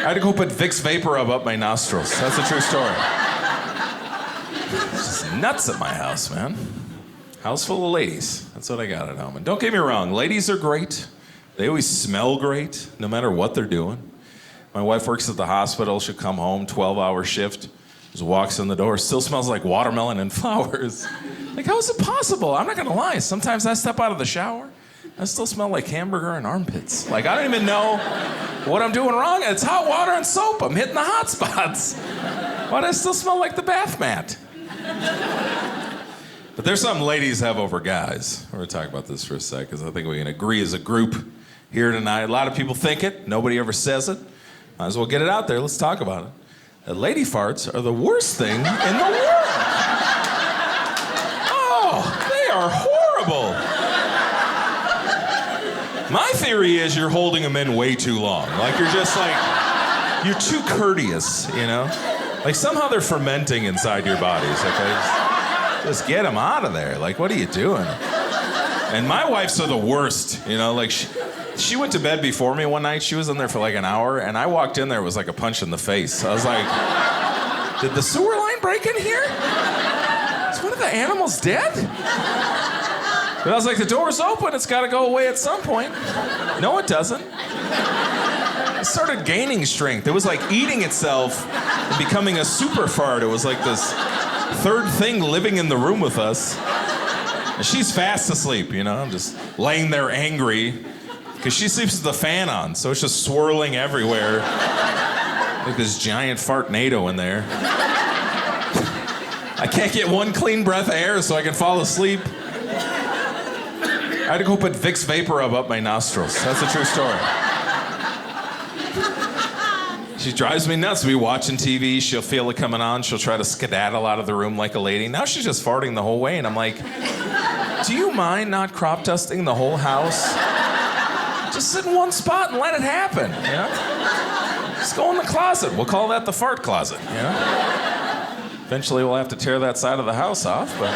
I had to go put Vicks Vapor Rub up my nostrils. That's a true story. It's just nuts at my house, man. House full of ladies. That's what I got at home. And don't get me wrong, ladies are great. They always smell great, no matter what they're doing. My wife works at the hospital. She'll come home, 12-hour shift. Just walks in the door, still smells like watermelon and flowers. Like, how is it possible? I'm not gonna lie. Sometimes I step out of the shower, I still smell like hamburger and armpits. Like, I don't even know what I'm doing wrong. It's hot water and soap. I'm hitting the hot spots. Why do I still smell like the bath mat? But there's something ladies have over guys. We're gonna talk about this for a sec, because I think we can agree as a group here tonight. A lot of people think it. Nobody ever says it. Might as well get it out there. Let's talk about it. Lady farts are the worst thing in the world. Oh, they are horrible. My theory is you're holding them in way too long. Like, you're just like, you're too courteous, you know? Like, somehow they're fermenting inside your bodies, okay? Just get them out of there. Like, what are you doing? And my wife's are the worst, you know? Like, she went to bed before me one night. She was in there for like an hour, and I walked in there, it was like a punch in the face. I was like, did the sewer line break in here? Is one of the animals dead? But I was like, the door's open, it's gotta go away at some point. No, it doesn't. It started gaining strength. It was like eating itself and becoming a super fart. It was like this third thing living in the room with us. And she's fast asleep, you know? I'm just laying there angry. Because she sleeps with the fan on, so it's just swirling everywhere. Like this giant fartnado in there. I can't get one clean breath of air so I can fall asleep. I had to go put Vicks Vapor Rub up my nostrils. That's a true story. She drives me nuts. We watching TV, she'll feel it coming on, she'll try to skedaddle out of the room like a lady. Now she's just farting the whole way, and I'm like, do you mind not crop dusting the whole house? Just sit in one spot and let it happen, you know? Just go in the closet. We'll call that the fart closet, you know? Eventually we'll have to tear that side of the house off, but...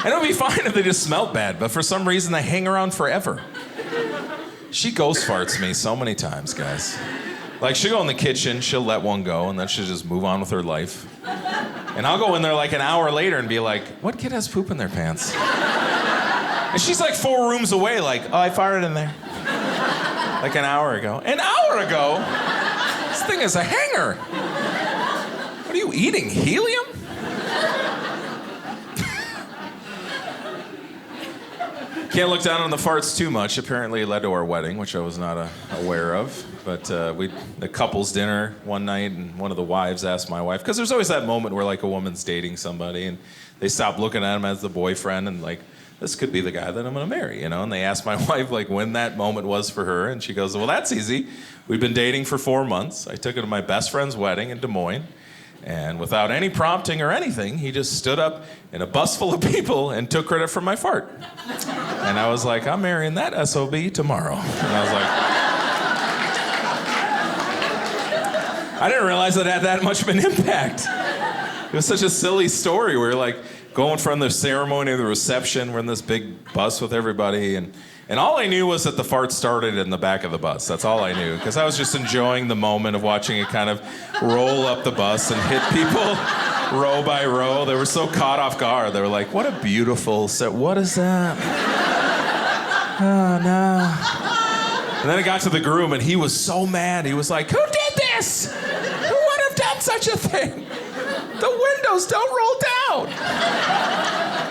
And it would be fine if they just smelled bad, but for some reason they hang around forever. She ghost farts me so many times, guys. Like, she'll go in the kitchen, she'll let one go, and then she'll just move on with her life. And I'll go in there like an hour later and be like, what kid has poop in their pants? And she's like 4 rooms away, like, oh, I farted in there. Like an hour ago. An hour ago? This thing is a hanger. What are you eating, helium? Can't look down on the farts too much. Apparently it led to our wedding, which I was not aware of. But the couple's dinner one night, and one of the wives asked my wife, because there's always that moment where like a woman's dating somebody, and they stop looking at him as the boyfriend, and like, this could be the guy that I'm gonna marry, you know? And they asked my wife like when that moment was for her, and she goes, well, that's easy. We've been dating for 4 months. I took her to my best friend's wedding in Des Moines, and without any prompting or anything, he just stood up in a bus full of people and took credit for my fart. And I was like, I'm marrying that SOB tomorrow. And I was like, I didn't realize it had that much of an impact. It was such a silly story. We were like, going from the ceremony to the reception, we're in this big bus with everybody, and all I knew was that the fart started in the back of the bus. That's all I knew, because I was just enjoying the moment of watching it kind of roll up the bus and hit people row by row. They were so caught off guard. They were like, what a beautiful set. What is that? Oh, no. And then it got to the groom, and he was so mad. He was like, who did this? Who would have done such a thing? The windows don't roll down.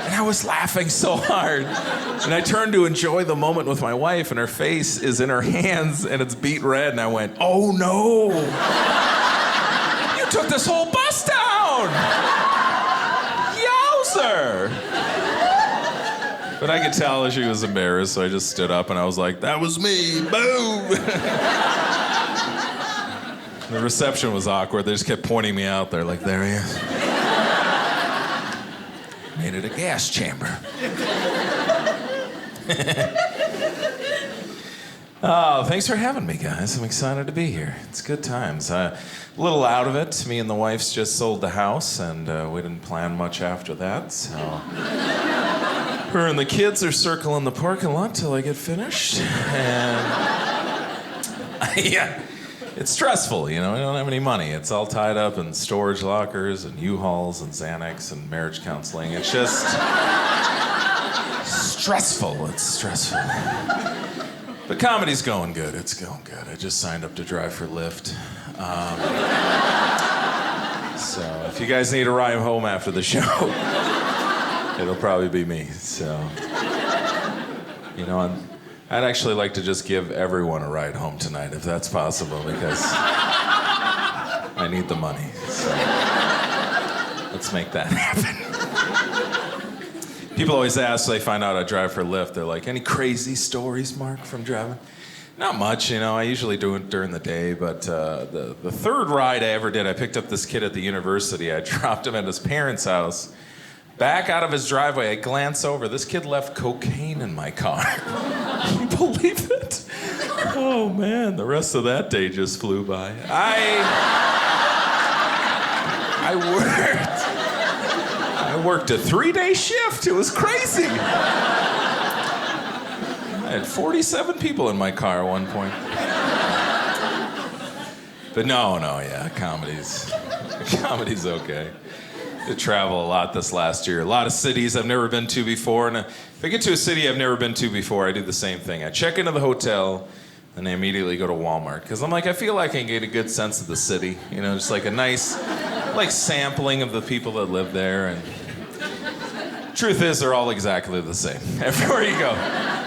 And I was laughing so hard. And I turned to enjoy the moment with my wife, and her face is in her hands, and it's beet red, and I went, oh no. You took this whole bus down. Yowzer. But I could tell she was embarrassed, so I just stood up, and I was like, that was me, boom. The reception was awkward. They just kept pointing me out there, like, there he is. Made it a gas chamber. Oh, thanks for having me, guys. I'm excited to be here. It's good times. A little out of it. Me and the wife's just sold the house, and we didn't plan much after that, so... Her and the kids are circling the parking lot till I get finished. And... yeah. it's stressful, you know. We don't have any money. It's all tied up in storage lockers and U-Hauls and Xanax and marriage counseling. It's just stressful. It's stressful. But comedy's going good. It's going good. I just signed up to drive for Lyft. So if you guys need a ride home after the show, it'll probably be me. So, you know, I'd actually like to just give everyone a ride home tonight, if that's possible, because I need the money. So let's make that happen. People always ask, they find out I drive for Lyft, they're like, any crazy stories, Mark, from driving? Not much, you know. I usually do it during the day, but the third ride I ever did, I picked up this kid at the university. I dropped him at his parents' house. Back out of his driveway, I glance over. This kid left cocaine in my car. Can you believe it? Oh, man, the rest of that day just flew by. I worked a 3-day shift. It was crazy. I had 47 people in my car at one point. But no, yeah, comedy's okay. I travel a lot this last year. A lot of cities I've never been to before. And if I get to a city I've never been to before, I do the same thing. I check into the hotel, and I immediately go to Walmart. Because I'm like, I feel like I can get a good sense of the city. You know, just like a nice, like, sampling of the people that live there. And truth is, they're all exactly the same. Everywhere you go,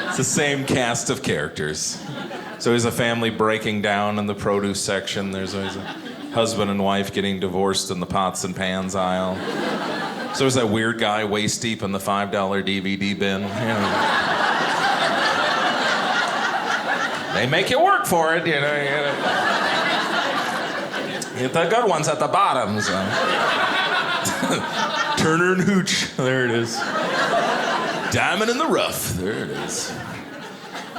it's the same cast of characters. There's always a family breaking down in the produce section. There's always a husband and wife getting divorced in the pots and pans aisle. So there's that weird guy waist deep in the $5 DVD bin. You know. They make you work for it, you know. Get the good ones at the bottom. So. Turner and Hooch. There it is. Diamond in the rough. There it is.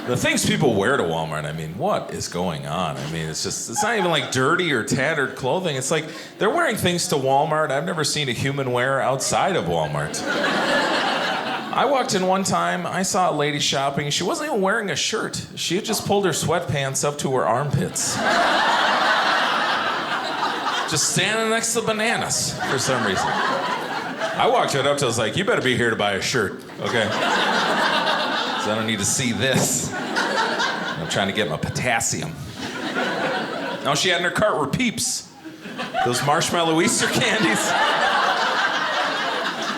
The things people wear to Walmart, I mean, what is going on? I mean, it's not even like dirty or tattered clothing. It's like they're wearing things to Walmart I've never seen a human wear outside of Walmart. I walked in one time, I saw a lady shopping. She wasn't even wearing a shirt. She had just pulled her sweatpants up to her armpits. Just standing next to bananas for some reason. I walked right up to her, I was like, you better be here to buy a shirt, okay? Because I don't need to see this. I'm trying to get my potassium. All she had in her cart were Peeps. Those marshmallow Easter candies.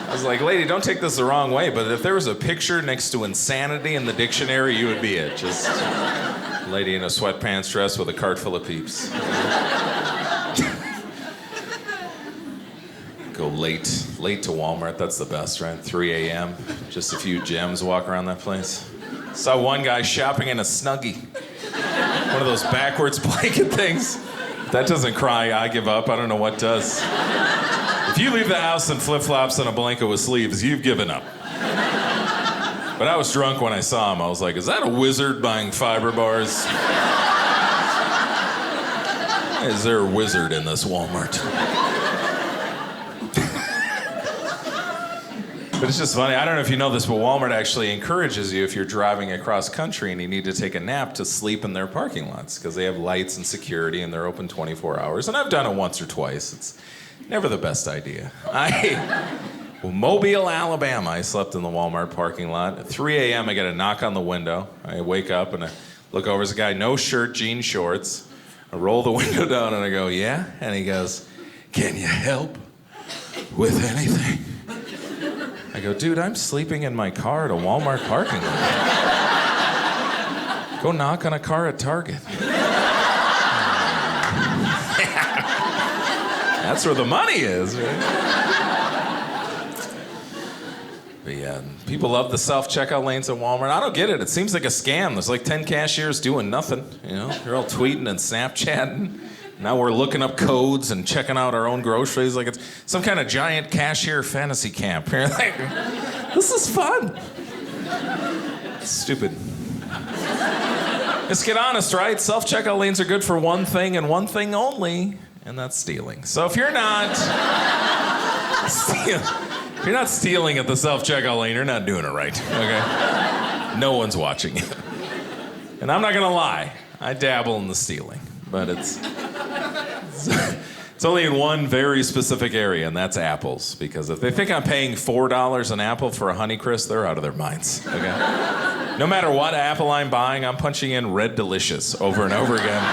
I was like, lady, don't take this the wrong way, but if there was a picture next to insanity in the dictionary, you would be it. Just a lady in a sweatpants dress with a cart full of Peeps. Go late to Walmart, that's the best, right? 3 a.m., just a few gems, walk around that place. Saw one guy shopping in a Snuggie. One of those backwards blanket things. If that doesn't cry, I give up, I don't know what does. If you leave the house in flip-flops and a blanket with sleeves, you've given up. But I was drunk when I saw him. I was like, is that a wizard buying fiber bars? Is there a wizard in this Walmart? But it's just funny. I don't know if you know this, but Walmart actually encourages you, if you're driving across country and you need to take a nap, to sleep in their parking lots, because they have lights and security and they're open 24 hours. And I've done it once or twice. It's never the best idea. Mobile, Alabama, I slept in the Walmart parking lot. At 3 a.m., I get a knock on the window. I wake up and I look over. There's a guy, no shirt, jean shorts. I roll the window down and I go, yeah? And he goes, can you help with anything? I go, dude, I'm sleeping in my car at a Walmart parking lot. Go knock on a car at Target. That's where the money is, right? But yeah, people love the self-checkout lanes at Walmart. I don't get it. It seems like a scam. There's like 10 cashiers doing nothing, you know? They're all tweeting and Snapchatting. Now we're looking up codes and checking out our own groceries like it's some kind of giant cashier fantasy camp. You're like, this is fun. It's stupid. Let's get honest, right? Self-checkout lanes are good for one thing and one thing only, and that's stealing. So if you're not stealing at the self-checkout lane, you're not doing it right, okay? No one's watching you. And I'm not gonna lie, I dabble in the stealing. but it's only in one very specific area, and that's apples. Because if they think I'm paying $4 an apple for a Honeycrisp, they're out of their minds. Okay? No matter what apple I'm buying, I'm punching in Red Delicious over and over again.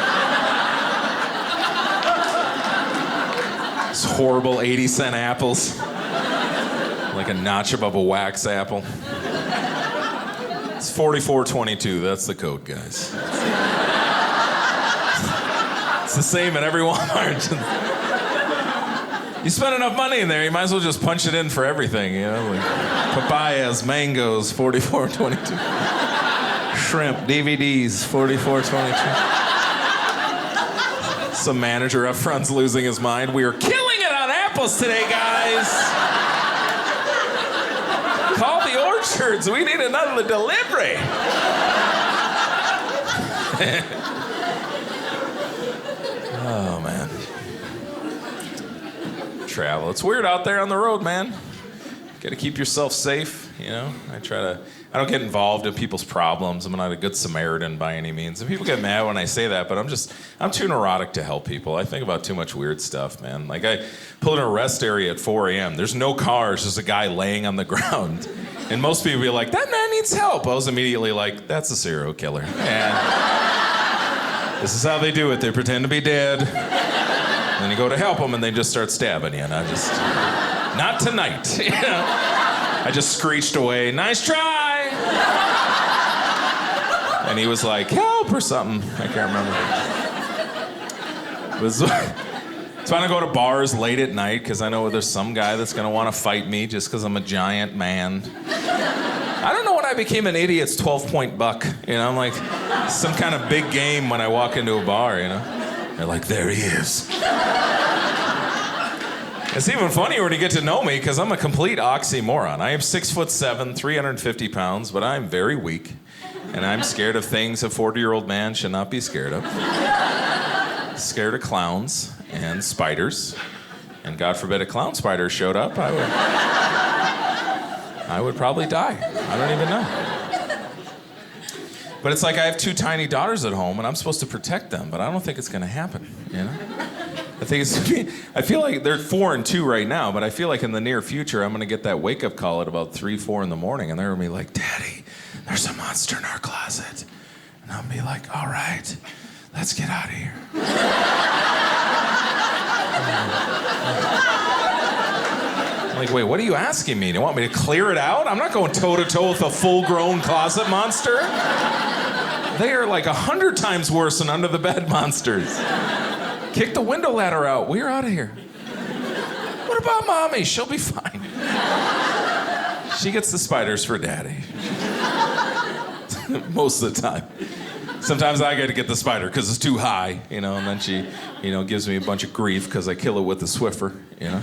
It's horrible 80-cent apples, like a notch above a wax apple. It's 4422. That's the code, guys. It's the same at every Walmart. You spend enough money in there, you might as well just punch it in for everything, you know? Like papayas, mangoes, 4422. Shrimp, DVDs, 4422. Some manager up front's losing his mind. We are killing it on apples today, guys. Call the orchards. We need another delivery. Oh, man. Travel. It's weird out there on the road, man. Got to keep yourself safe, you know? I don't get involved in people's problems. I'm not a good Samaritan by any means. And people get mad when I say that, but I'm too neurotic to help people. I think about too much weird stuff, man. Like, I pull in a rest area at 4 a.m. There's no cars, just a guy laying on the ground. And most people be like, that man needs help. I was immediately like, that's a serial killer. And this is how they do it. They pretend to be dead. And then you go to help them, and they just start stabbing you. And I just, not tonight. You know? I just screeched away, nice try. And he was like, help or something. I can't remember. It's fun to go to bars late at night because I know there's some guy that's going to want to fight me just because I'm a giant man. I don't know when I became an idiot's 12-point buck. You know, I'm like some kind of big game when I walk into a bar, you know. They're like, there he is. It's even funnier when you get to know me because I'm a complete oxymoron. I am 6'7", 350 pounds, but I'm very weak. And I'm scared of things a 40-year-old man should not be scared of. Scared of clowns and spiders. And God forbid a clown spider showed up, I would probably die. I don't even know. But it's like I have 2 tiny daughters at home, and I'm supposed to protect them, but I don't think it's going to happen, you know? I feel like they're 4 and 2 right now, but I feel like in the near future, I'm going to get that wake-up call at about 3, 4 in the morning, and they're going to be like, Daddy, there's a monster in our closet. And I'll be like, all right, let's get out of here. I'm like, wait, what are you asking me? Do you want me to clear it out? I'm not going toe-to-toe with a full-grown closet monster. They are like 100 times worse than under-the-bed monsters. Kick the window ladder out. We're out of here. What about Mommy? She'll be fine. She gets the spiders for Daddy. Most of the time. Sometimes I get the spider because it's too high, you know, and then she, you know, gives me a bunch of grief because I kill it with the Swiffer, you know.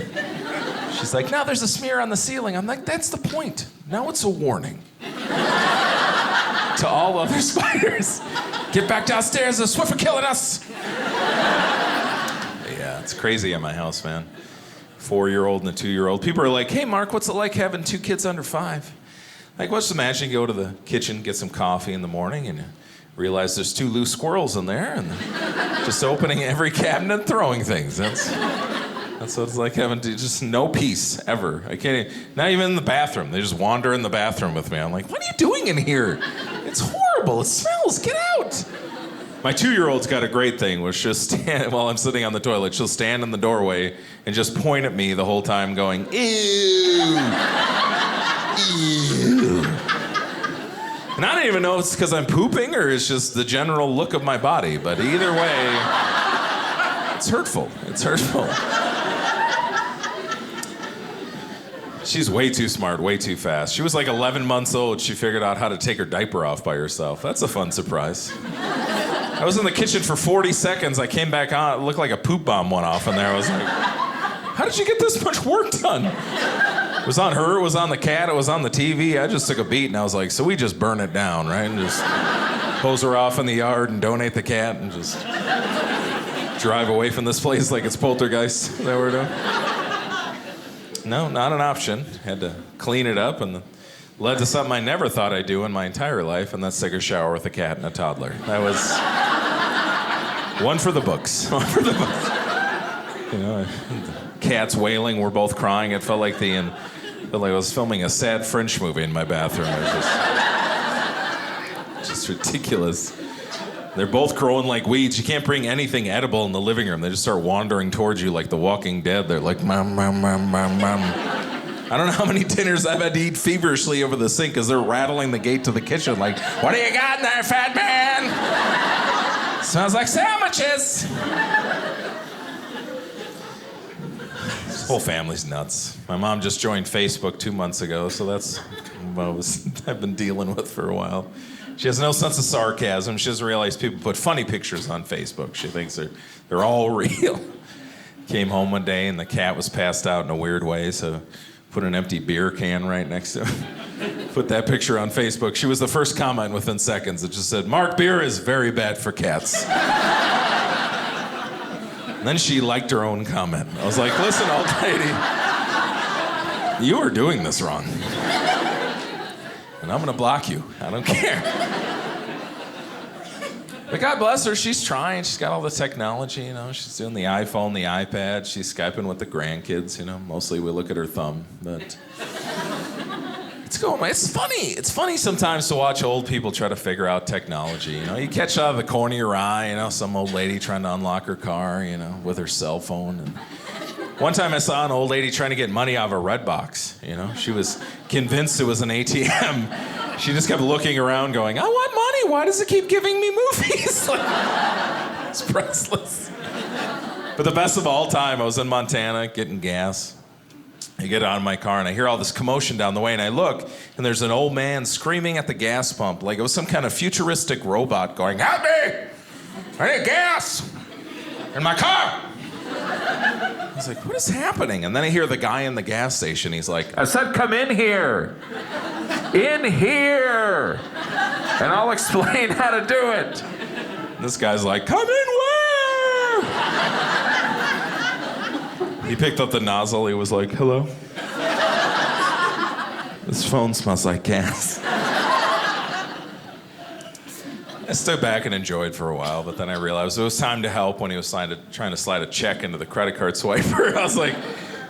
She's like, now there's a smear on the ceiling. I'm like, that's the point. Now it's a warning. To all other spiders. Get back downstairs, the Swiffer killing us. Yeah, it's crazy at my house, man. 4-year-old and a 2-year-old. People are like, hey, Mark, what's it like having 2 kids under 5? Like, let's imagine you go to the kitchen, get some coffee in the morning, and you realize there's 2 loose squirrels in there, and just opening every cabinet and throwing things. That's what it's like having just no peace ever. I can't, not even in the bathroom. They just wander in the bathroom with me. I'm like, what are you doing in here? It's horrible. It smells. Get out. My 2-year-old's got a great thing, which she'll stand, while I'm sitting on the toilet, she'll stand in the doorway and just point at me the whole time going, ew. Ew. And I don't even know if it's because I'm pooping or it's just the general look of my body, but either way, it's hurtful. It's hurtful. She's way too smart, way too fast. She was like 11 months old. She figured out how to take her diaper off by herself. That's a fun surprise. I was in the kitchen for 40 seconds. I came back on. It looked like a poop bomb went off in there. I was like, how did you get this much work done? It was on her, it was on the cat, it was on the TV. I just took a beat and I was like, so we just burn it down, right? And just hose her off in the yard and donate the cat and just drive away from this place like it's poltergeist. Is that what we're doing? No, not an option. Had to clean it up, and led to something I never thought I'd do in my entire life, and that's take a shower with a cat and a toddler. That was One for the books. One for the books. You know, cats wailing. We're both crying. It felt like I was filming a sad French movie in my bathroom. It was just ridiculous. They're both growing like weeds. You can't bring anything edible in the living room. They just start wandering towards you like The Walking Dead. They're like, mom, mom, mom, mom, mom. I don't know how many dinners I've had to eat feverishly over the sink as they're rattling the gate to the kitchen like, what do you got in there, fat man? Smells like sandwiches. This whole family's nuts. My mom just joined Facebook 2 months ago, so that's what I've been dealing with for a while. She has no sense of sarcasm. She doesn't realize people put funny pictures on Facebook. She thinks they're all real. Came home one day and the cat was passed out in a weird way, so put an empty beer can right next to it. Put that picture on Facebook. She was the first comment within seconds. It just said, Mark, beer is very bad for cats. And then she liked her own comment. I was like, listen, old lady, you are doing this wrong. And I'm gonna block you. I don't care. But God bless her, she's trying. She's got all the technology, you know. She's doing the iPhone, the iPad. She's Skyping with the grandkids, you know. Mostly we look at her thumb, but it's going. It's funny. It's funny sometimes to watch old people try to figure out technology. You know, you catch out of the corner of your eye, you know, some old lady trying to unlock her car, you know, with her cell phone. And one time I saw an old lady trying to get money out of a red box. You know, she was convinced it was an ATM. She just kept looking around going, I want money. Why does it keep giving me movies? It's priceless. But the best of all time, I was in Montana getting gas. I get out of my car and I hear all this commotion down the way and I look and there's an old man screaming at the gas pump like it was some kind of futuristic robot going, help me! I need gas! In my car! I was like, what is happening? And then I hear the guy in the gas station. He's like, I said, come in here. In here. And I'll explain how to do it. And this guy's like, come in where? He picked up the nozzle. He was like, hello. This phone smells like gas. I stood back and enjoyed for a while, but then I realized it was time to help when he was trying to slide a check into the credit card swiper. I was like,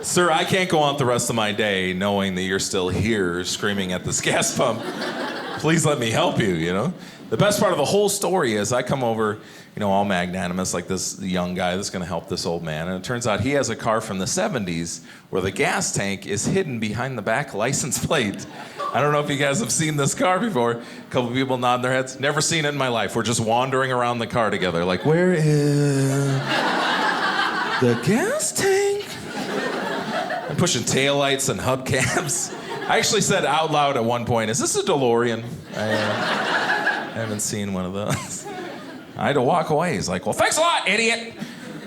sir, I can't go on the rest of my day knowing that you're still here screaming at this gas pump. Please let me help you, you know? The best part of the whole story is I come over, you know, all magnanimous, like this young guy that's gonna help this old man, and it turns out he has a car from the 70s where the gas tank is hidden behind the back license plate. I don't know if you guys have seen this car before. A couple people nodding their heads. Never seen it in my life. We're just wandering around the car together like, where is the gas tank? I'm pushing taillights and hubcaps. I actually said out loud at one point, is this a DeLorean? I haven't seen one of those. I had to walk away. He's like, well, thanks a lot, idiot.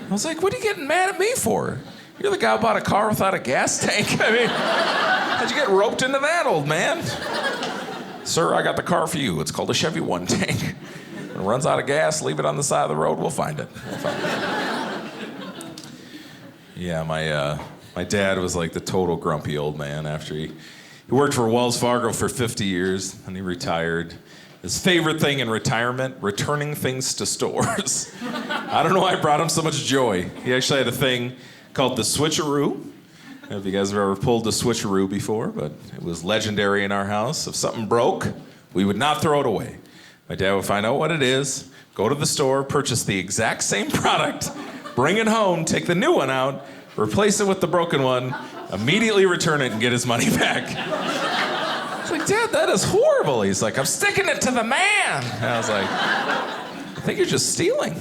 I was like, what are you getting mad at me for? You're the guy who bought a car without a gas tank. I mean, how'd you get roped into that, old man? Sir, I got the car for you. It's called a Chevy One Tank. When it runs out of gas, leave it on the side of the road. We'll find it. Yeah, my dad was like the total grumpy old man after he worked for Wells Fargo for 50 years and he retired. His favorite thing in retirement, returning things to stores. I don't know why it brought him so much joy. He actually had a thing called the Switcheroo. I don't know if you guys have ever pulled the Switcheroo before, but it was legendary in our house. If something broke, we would not throw it away. My dad would find out what it is, go to the store, purchase the exact same product, bring it home, take the new one out, replace it with the broken one, immediately return it and get his money back. I was like, Dad, that is horrible. He's like, I'm sticking it to the man. And I was like, I think you're just stealing.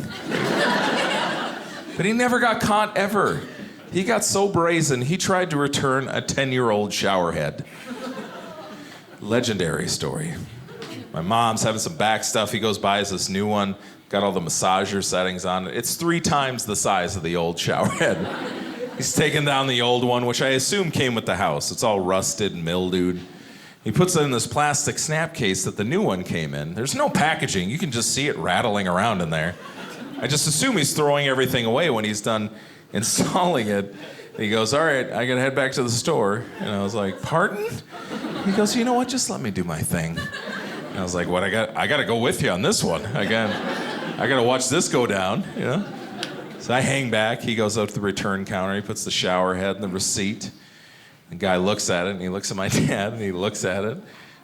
But he never got caught ever. He got so brazen, he tried to return a 10-year-old shower head. Legendary story. My mom's having some back stuff. He goes buys this new one, got all the massager settings on it. It's 3 times the size of the old shower head. He's taken down the old one, which I assume came with the house. It's all rusted and mildewed. He puts it in this plastic snap case that the new one came in. There's no packaging. You can just see it rattling around in there. I just assume he's throwing everything away when he's done installing it. And he goes, all right, I gotta head back to the store. And I was like, pardon? He goes, you know what, just let me do my thing. And I was like, what, I gotta go with you on this one. I I gotta watch this go down, you know? So I hang back. He goes up to the return counter. He puts the shower head and the receipt. The guy looks at it, and he looks at my dad, and he looks at it.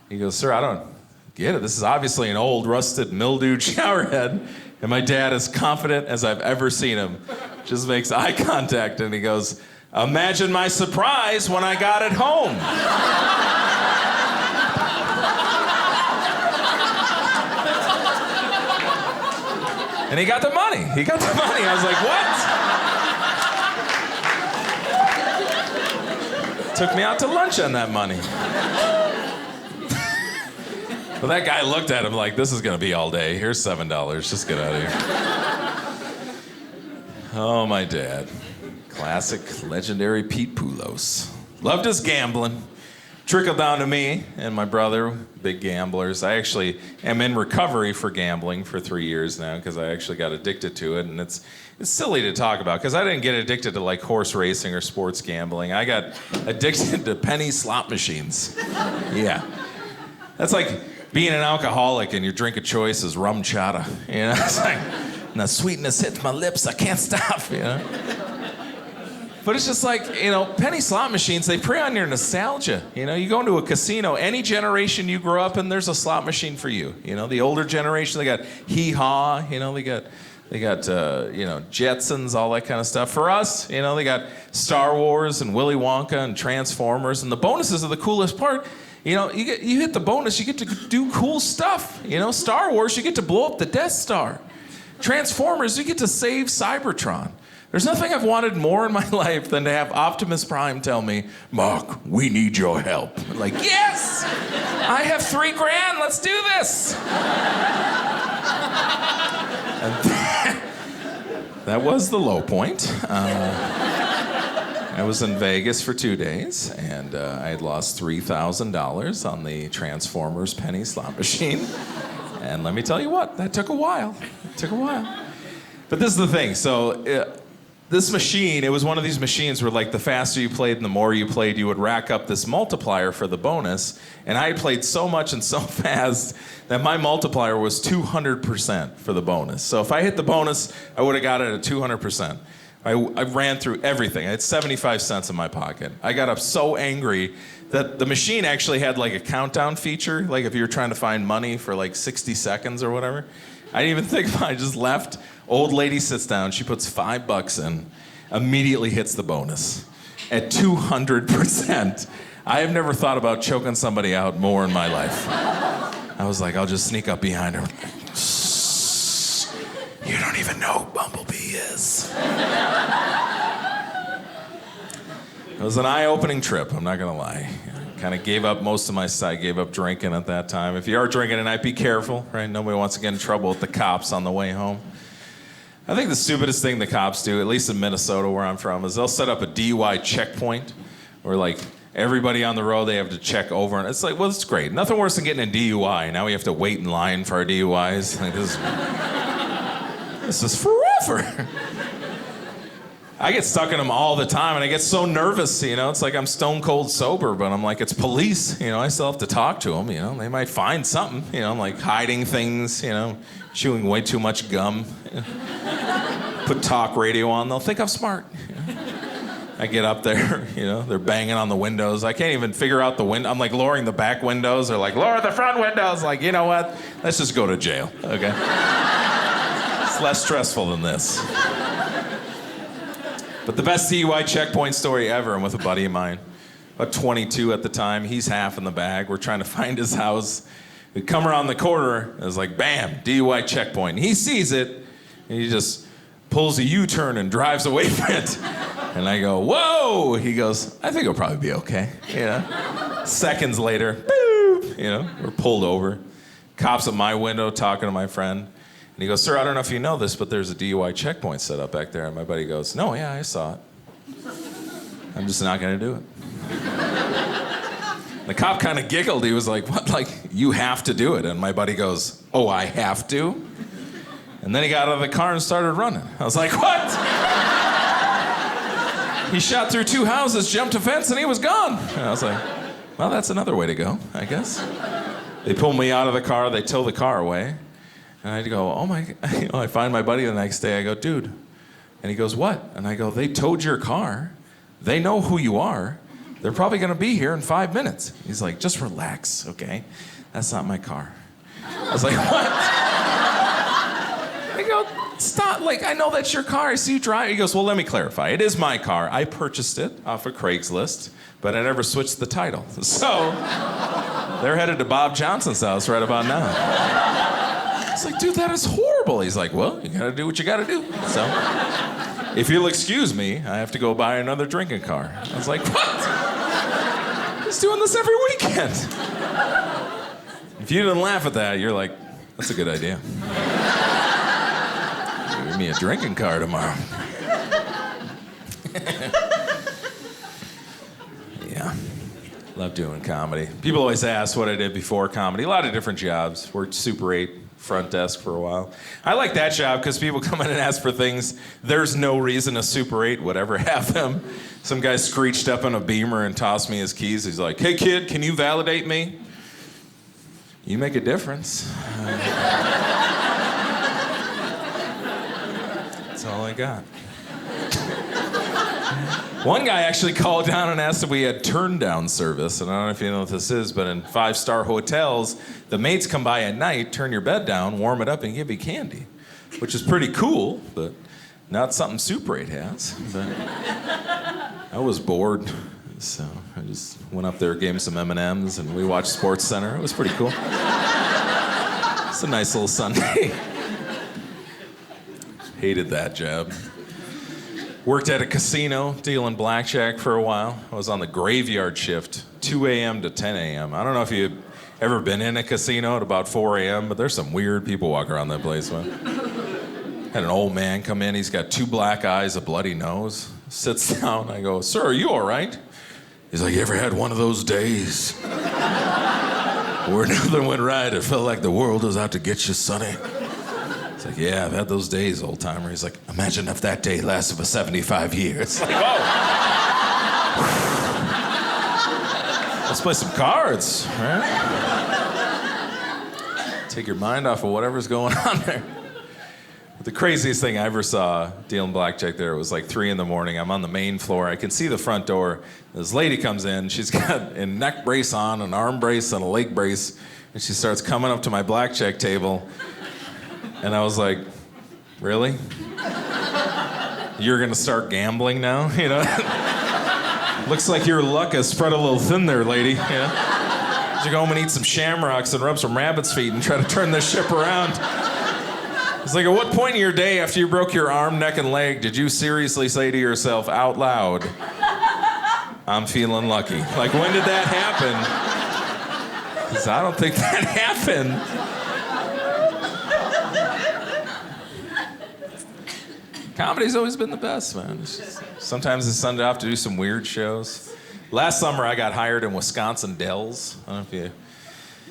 He goes, sir, I don't get it. This is obviously an old, rusted, mildewed shower head. And my dad, as confident as I've ever seen him, just makes eye contact, and he goes, imagine my surprise when I got it home. And he got the money. He got the money. I was like, what? Took me out to lunch on that money. But that guy looked at him like, this is going to be all day. Here's $7. Just get out of here. Oh, my dad. Classic, legendary Pete Poolos. Loved his gambling. Trickled down to me and my brother, big gamblers. I actually am in recovery for gambling for 3 years now because I actually got addicted to it. And it's silly to talk about because I didn't get addicted to like horse racing or sports gambling. I got addicted to penny slot machines. Yeah. That's like being an alcoholic and your drink of choice is rum chata. You know, it's like, and the sweetness hits my lips, I can't stop, you know? But it's just like, you know, penny slot machines, they prey on your nostalgia. You know, you go into a casino, any generation you grow up in, there's a slot machine for you. You know, the older generation, they got hee-haw, you know, they got Jetsons, all that kind of stuff. For us, you know, they got Star Wars and Willy Wonka and Transformers, and the bonuses are the coolest part. You know, you hit the bonus, you get to do cool stuff. You know, Star Wars, you get to blow up the Death Star. Transformers, you get to save Cybertron. There's nothing I've wanted more in my life than to have Optimus Prime tell me, Mark, we need your help. I'm like, yes! I have $3,000, let's do this! And that was the low point. I was in Vegas for 2 days, and I had lost $3,000 on the Transformers penny slot machine. And let me tell you what, that took a while. It took a while. But this is the thing, so this machine, it was one of these machines where like the faster you played and the more you played, you would rack up this multiplier for the bonus. And I played so much and so fast that my multiplier was 200% for the bonus. So if I hit the bonus, I would have got it at 200%. I ran through everything. I had 75 cents in my pocket. I got up so angry that the machine actually had like a countdown feature, like if you were trying to find money for like 60 seconds or whatever. I didn't even think about it. I just left. Old lady sits down. She puts $5 in, immediately hits the bonus at 200%. I have never thought about choking somebody out more in my life. I was like, I'll just sneak up behind her. You don't even know who Bumblebee is. It was an eye-opening trip, I'm not gonna lie. Kind of gave up most of my side, gave up drinking at that time. If you are drinking tonight, be careful, right? Nobody wants to get in trouble with the cops on the way home. I think the stupidest thing the cops do, at least in Minnesota where I'm from, is they'll set up a DUI checkpoint where like everybody on the road, they have to check over. And it's like, well, it's great. Nothing worse than getting a DUI. Now we have to wait in line for our DUIs. Like, this is forever. I get stuck in them all the time, and I get so nervous, you know? It's like I'm stone cold sober, but I'm like, it's police, you know? I still have to talk to them, you know? They might find something, you know? I'm like hiding things, you know? Chewing way too much gum. You know? Put talk radio on, they'll think I'm smart. You know? I get up there, you know? They're banging on the windows. I can't even figure out the window. I'm like lowering the back windows. They're like, lower the front windows. Like, you know what? Let's just go to jail, okay? It's less stressful than this. But the best DUI checkpoint story ever, I'm with a buddy of mine, about 22 at the time. He's half in the bag. We're trying to find his house. We come around the corner, and it's like, bam, DUI checkpoint. And he sees it, and he just pulls a U-turn and drives away from it. And I go, whoa! He goes, I think it'll probably be okay. You know? Seconds later, boop, you know, we're pulled over. Cops at my window talking to my friend. And he goes, sir, I don't know if you know this, but there's a DUI checkpoint set up back there. And my buddy goes, no, yeah, I saw it. I'm just not going to do it. The cop kind of giggled. He was like, what, like, you have to do it? And my buddy goes, oh, I have to? And then he got out of the car and started running. I was like, what? He shot through 2 houses, jumped a fence, and he was gone. And I was like, well, that's another way to go, I guess. They pull me out of the car. They tow the car away. And I go, oh my, I find my buddy the next day. I go, dude. And he goes, what? And I go, they towed your car. They know who you are. They're probably going to be here in 5 minutes. He's like, just relax, okay? That's not my car. I was like, what? I go, stop. Like, I know that's your car. I see you drive. He goes, well, let me clarify. It is my car. I purchased it off of Craigslist, but I never switched the title. So they're headed to Bob Johnson's house right about now. I was like, dude, that is horrible. He's like, well, you got to do what you got to do. So if you'll excuse me, I have to go buy another drinking car. I was like, what? He's doing this every weekend. If you didn't laugh at that, you're like, that's a good idea. Give me a drinking car tomorrow. Yeah, love doing comedy. People always ask what I did before comedy. A lot of different jobs. Worked Super 8, front desk for a while. I like that job because people come in and ask for things. There's no reason a Super 8 would ever have them. Some guy screeched up in a Beamer and tossed me his keys. He's like, hey kid, can you validate me? You make a difference. That's all I got. One guy actually called down and asked if we had turn-down service. And I don't know if you know what this is, but in 5-star hotels, the maids come by at night, turn your bed down, warm it up, and give you candy, which is pretty cool, but not something Super 8 has. But I was bored, so I just went up there, gave him some M&Ms, and we watched Sports Center. It was pretty cool. It's a nice little Sunday. Hated that job. Worked at a casino, dealing blackjack for a while. I was on the graveyard shift, 2 a.m. to 10 a.m. I don't know if you've ever been in a casino at about 4 a.m., but there's some weird people walking around that place, man. Had an old man come in. He's got 2 black eyes, a bloody nose. Sits down. I go, sir, are you all right? He's like, you ever had one of those days where nothing went right? It felt like the world was out to get you, sonny. It's like, yeah, I've had those days, old timer. He's like, imagine if that day lasted for 75 years. Like, oh. Let's play some cards, right? Take your mind off of whatever's going on there. But the craziest thing I ever saw dealing blackjack there, it was like 3 in the morning. I'm on the main floor. I can see the front door. This lady comes in. She's got a neck brace on, an arm brace, and a leg brace. And she starts coming up to my blackjack table. And I was like, really? You're gonna start gambling now? You know? Looks like your luck has spread a little thin there, lady. You know? You go home and eat some shamrocks and rub some rabbit's feet and try to turn this ship around. It's like, at what point in your day after you broke your arm, neck, and leg did you seriously say to yourself out loud, I'm feeling lucky? Like, when did that happen? Because I don't think that happened. Comedy's always been the best, man. Sometimes it's Sunday off to do some weird shows. Last summer, I got hired in Wisconsin Dells. I don't know if you...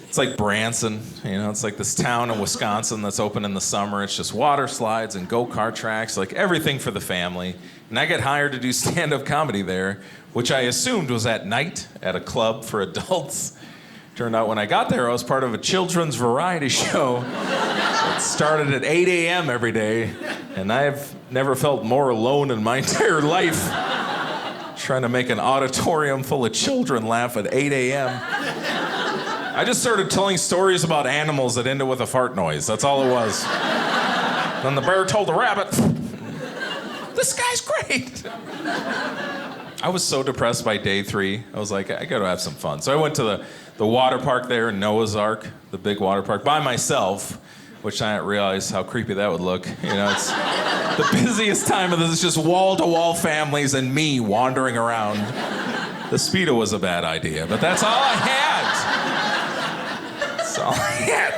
It's like Branson, you know, it's like this town in Wisconsin that's open in the summer. It's just water slides and go-kart tracks, like everything for the family. And I got hired to do stand-up comedy there, which I assumed was at night at a club for adults. Turned out when I got there, I was part of a children's variety show. It started at 8 a.m. every day, and I've never felt more alone in my entire life trying to make an auditorium full of children laugh at 8 a.m. I just started telling stories about animals that ended with a fart noise. That's all it was. Then the bear told the rabbit, this guy's great. I was so depressed by day 3. I was like, I gotta have some fun. So I went to the water park there in Noah's Ark, the big water park, by myself, which I didn't realize how creepy that would look. You know, it's the busiest time of this. It's just wall-to-wall families and me wandering around. The Speedo was a bad idea, but that's all I had. That's all I had.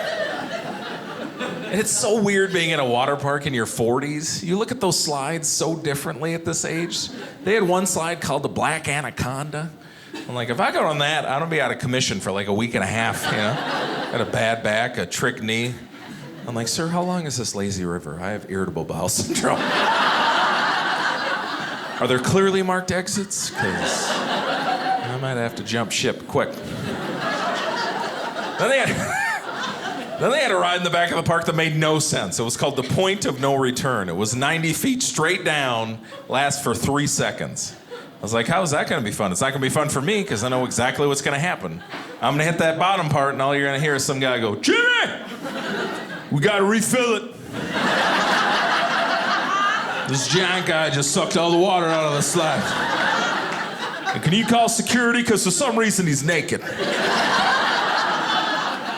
And it's so weird being in a water park in your 40s. You look at those slides so differently at this age. They had one slide called the Black Anaconda. I'm like, if I go on that, I'm gonna be out of commission for like a week and a half, you know? Got a bad back, a trick knee. I'm like, sir, how long is this lazy river? I have irritable bowel syndrome. Are there clearly marked exits? Because I might have to jump ship quick. Then Then they had a ride in the back of the park that made no sense. It was called the Point of No Return. It was 90 feet straight down, lasts for 3 seconds. I was like, how is that going to be fun? It's not going to be fun for me because I know exactly what's going to happen. I'm going to hit that bottom part, and all you're going to hear is some guy go, Jimmy, we got to refill it. This giant guy just sucked all the water out of the slide. And can you call security? Because for some reason he's naked.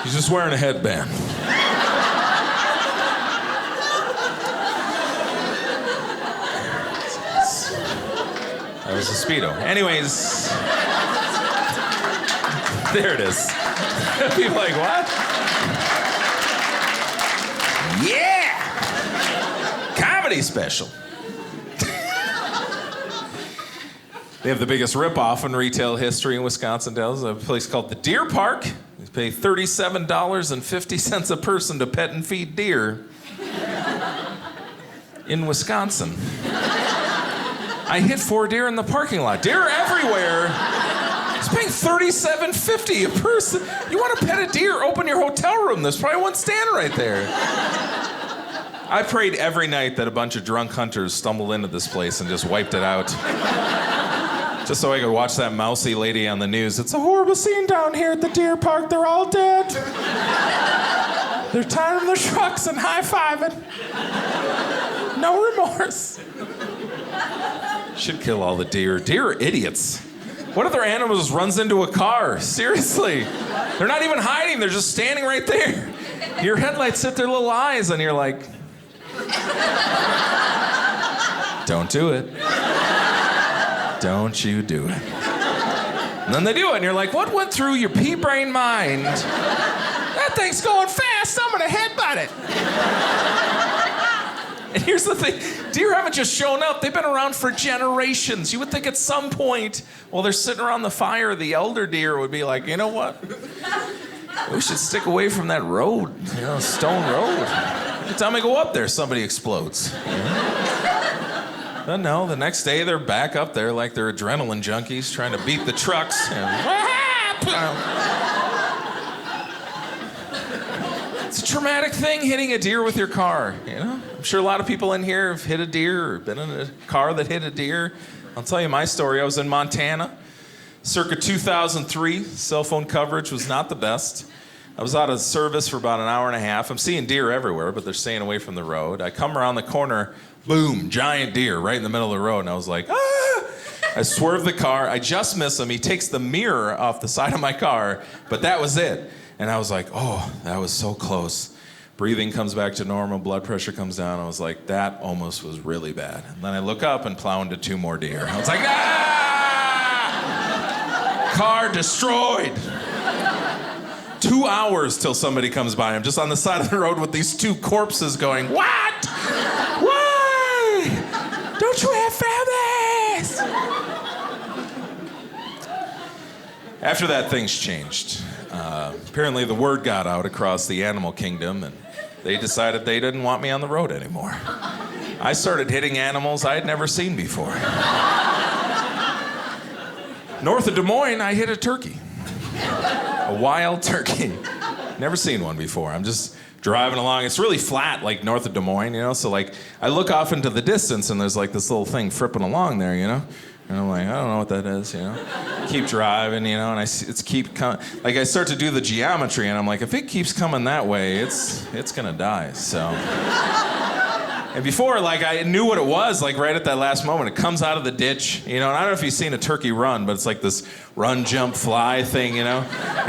He's just wearing a headband. That was a Speedo. Anyways, there it is. People are like, what? Yeah! Comedy special. They have the biggest ripoff in retail history in Wisconsin. There's a place called the Deer Park. You pay $37.50 a person to pet and feed deer in Wisconsin. I hit 4 deer in the parking lot. Deer everywhere. It's paying $37.50 a person. You want to pet a deer? Open your hotel room. There's probably one standing right there. I prayed every night that a bunch of drunk hunters stumbled into this place and just wiped it out. Just so I could watch that mousy lady on the news. It's a horrible scene down here at the deer park. They're all dead. They're tied in their trucks and high-fiving. No remorse. Should kill all the deer. Deer are idiots. What other animal just runs into a car? Seriously. They're not even hiding. They're just standing right there. Your headlights hit their little eyes and you're like, don't do it. Don't you do it. And then they do it, and you're like, what went through your pea-brain mind? That thing's going fast, I'm gonna headbutt it. And here's the thing, deer haven't just shown up, they've been around for generations. You would think at some point, while they're sitting around the fire, the elder deer would be like, you know what? We should stick away from that road, stone road. Every time I go up there, somebody explodes. But no, the next day they're back up there like they're adrenaline junkies trying to beat the trucks. It's a traumatic thing hitting a deer with your car, I'm sure a lot of people in here have hit a deer or been in a car that hit a deer. I'll tell you my story. I was in Montana, circa 2003. Cell phone coverage was not the best. I was out of service for about an hour and a half. I'm seeing deer everywhere, but they're staying away from the road. I come around the corner, boom, giant deer right in the middle of the road. And I was like, ah! I swerve the car. I just miss him. He takes the mirror off the side of my car, but that was it. And I was like, oh, that was so close. Breathing comes back to normal. Blood pressure comes down. I was like, that almost was really bad. And then I look up and plow into 2 more deer. I was like, ah! Car destroyed. 2 hours till somebody comes by. I'm just on the side of the road with these 2 corpses going, what? Why? Don't you have families? After that, things changed. Apparently the word got out across the animal kingdom and they decided they didn't want me on the road anymore. I started hitting animals I had never seen before. North of Des Moines, I hit a turkey. A wild turkey. Never seen one before. I'm just driving along. It's really flat, like north of Des Moines, So like, I look off into the distance and there's like this little thing fripping along there, And I'm like, I don't know what that is, Keep driving, and I see it's keep coming. Like I start to do the geometry and I'm like, if it keeps coming that way, it's gonna die, so. And before, like, I knew what it was, like, right at that last moment. It comes out of the ditch, And I don't know if you've seen a turkey run, but it's like this run, jump, fly thing, And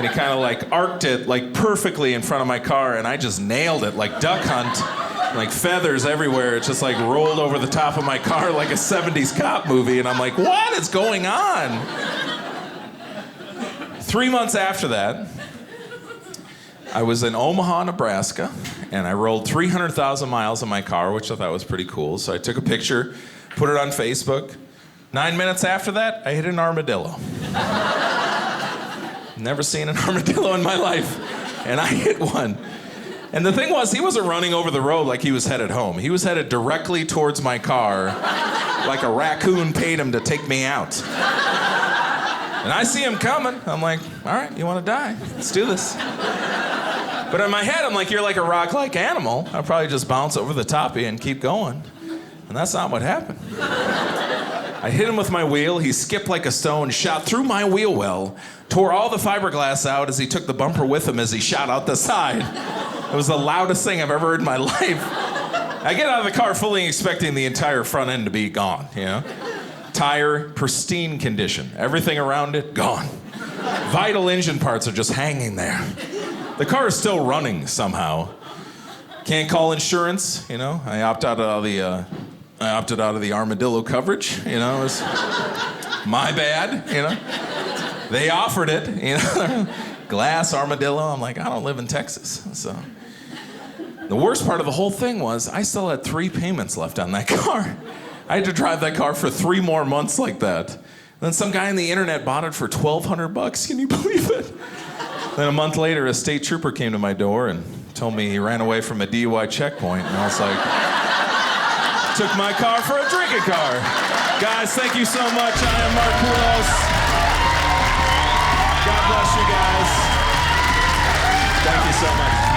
he kind of, like, arced it, like, perfectly in front of my car, and I just nailed it, like duck hunt, like feathers everywhere. It just, like, rolled over the top of my car like a 70s cop movie, and I'm like, what is going on? 3 months after that, I was in Omaha, Nebraska, and I rolled 300,000 miles in my car, which I thought was pretty cool. So I took a picture, put it on Facebook. 9 minutes after that, I hit an armadillo. Never seen an armadillo in my life, and I hit one. And the thing was, he wasn't running over the road like he was headed home. He was headed directly towards my car, like a raccoon paid him to take me out. And I see him coming. I'm like, all right, you want to die? Let's do this. But in my head, I'm like, you're like a rock-like animal. I'll probably just bounce over the top of you and keep going. And that's not what happened. I hit him with my wheel. He skipped like a stone, shot through my wheel well, tore all the fiberglass out as he took the bumper with him as he shot out the side. It was the loudest thing I've ever heard in my life. I get out of the car fully expecting the entire front end to be gone, you know? Tire, pristine condition. Everything around it, gone. Vital engine parts are just hanging there. The car is still running somehow. Can't call insurance, you know? I opted out of the armadillo coverage, you know? It was my bad, you know? They offered it, you know? Glass, armadillo. I'm like, I don't live in Texas, so. The worst part of the whole thing was I still had 3 payments left on that car. I had to drive that car for 3 more months like that. Then some guy on the internet bought it for $1,200. Can you believe it? Then a month later, a state trooper came to my door and told me he ran away from a DUI checkpoint. And I was like, took my car for a drinking car. Guys, thank you so much. I am Mark Poolos. God bless you guys. Thank you so much.